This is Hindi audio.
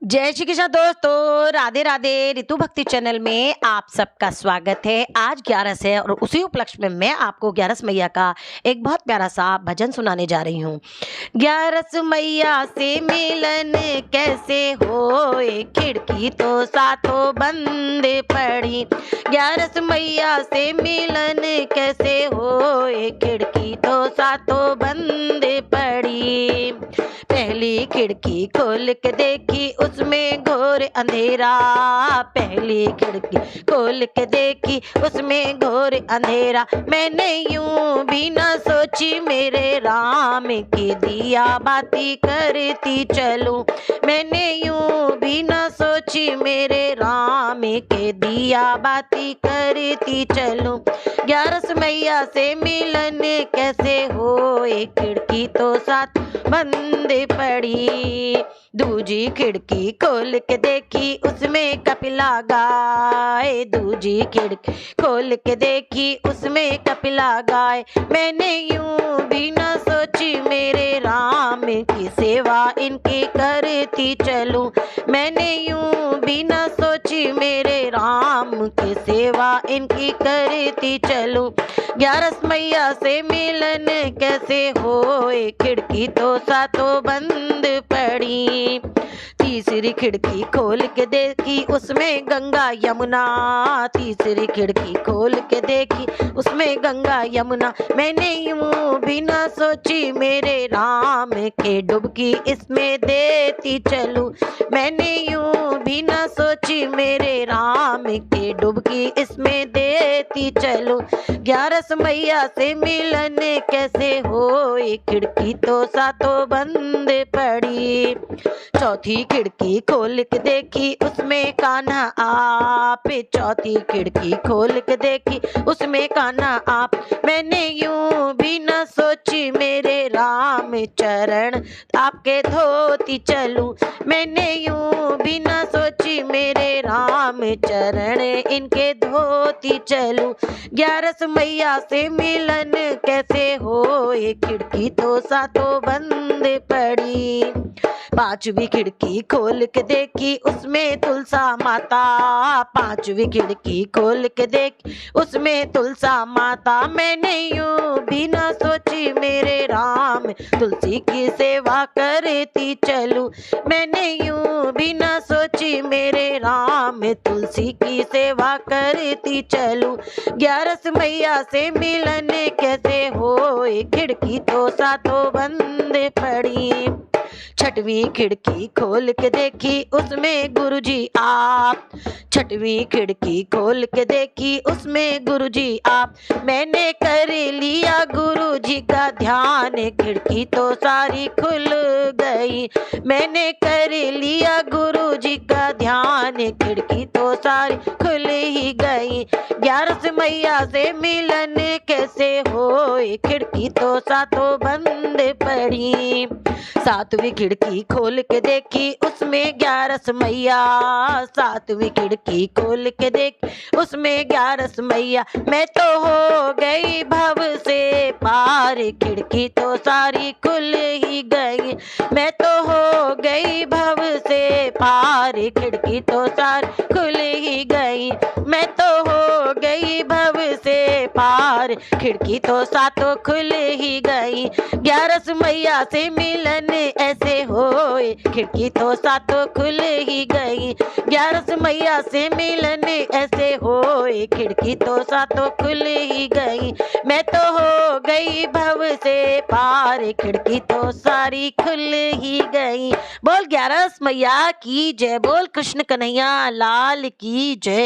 जय श्री कृष्ण दोस्तों, राधे राधे। ऋतु भक्ति चैनल में आप सबका स्वागत है। आज 11 है और उसी उपलक्ष्य में मैं आपको 11 मैया का एक बहुत प्यारा सा भजन सुनाने जा रही हूँ। 11 मैया से मिलन कैसे होए, खिड़की तो सातों बंद पड़ी। 11 मैया से मिलन कैसे होए, खिड़की तो सातों बंद पड़ी। पहली खिड़की खोल के देखी, उसमें घोर अंधेरा। पहली खिड़की खोल के देखी, उसमें घोर अंधेरा। मैंने यूं भी न सोची, मेरे राम की दिया बाती करती चलूं। मैंने यूं भी न सोची, मेरे राम के दिया बाती करती चलूं। 11 मैया से मिलन कैसे होए, खिड़की तो साथ बंद पड़ी। दूजी खिड़की खोल के देखी, उसमें कपिला गाय। दूजी खिड़की खोल के देखी, उसमें कपिला गाय। मैंने यूं भी न सोची, मेरे राम की सेवा इनकी करती चलूं। मैंने यूं भी न सोची, मेरे राम की सेवा इनकी करती चलूं। 11 मैया से मिलन कैसे होए, खिड़की तो सातों बंद पड़ी। तीसरी खिड़की खोल के देखी, उसमें गंगा यमुना। तीसरी खिड़की खोल के देखी, उसमें गंगा यमुना। मैंने यूं भी न सोची, मेरे राम के डुबकी इसमें देती चलूं। मैंने यूं भी न सोची, मेरे राम के डुबकी इसमें देती चलूं। 11 मैया से मिलन कैसे होए, खिड़की तो सातों बंद पड़ी। चौथी खिड़की खोल के देखी, उसमें कान्हा आप। चौथी खिड़की खोल के देखी, उसमें कान्हा आप। मैंने यूं भी न सोची, मेरे राम चरण आपके धोती चलूं। मैंने यूं भी न सोची, मेरे राम चरण इनके धोती चलूं। 11 मैया से मिलन कैसे होए, खिड़की तो सातों बंद पड़ी। पांचवी खिड़की खोल के देखी, उसमें तुलसा माता। पांचवी खिड़की खोल के देखी, उसमें तुलसा माता। मैंने यूं भी न सोची, मेरे राम तुलसी की सेवा करती चलूं। मैंने यूं भी न सोची, मेरे राम तुलसी की सेवा करती चलूं। 11 मैया से मिलन कैसे होए, खिड़की तो सातों बंद पड़ी। छठवीं खिड़की खोल के देखी, उसमें गुरुजी आप। छठवीं खिड़की खोल के देखी, उसमें गुरुजी आप। मैंने कर लिया गुरुजी का ध्यान, खिड़की तो सारी खुल गई। मैंने कर लिया गुरुजी का ध्यान, खिड़की तो सारी खुल ही गई। 11 मैया से मिलन कैसे होए, खिड़की तो सातों बंद पड़ी। सातवीं खिड़की खोल के देखी, उसमें 11 मैया। सातवीं खिड़की खोल के देखी, उसमें 11 मैया। मैं तो हो गई भव से पार, खिड़की तो सारी खुल ही गई। मैं तो हो गई भव से पार, खिड़की तो सारी खुल ही गई। मैं तो हो गई भव से पार, खिड़की तो सातों खुल ही गई। 11 मैया से मिलन ऐसे होए, खिड़की तो सातों खुल ही गई। 11 मैया से मिलन ऐसे होए, खिड़की तो सातों खुल ही गई। मैं तो हो गई भव से पार, खिड़की तो सारी खुल ही गई। बोल 11 मैया की जय, बोल कृष्ण कन्हैया लाल की जय।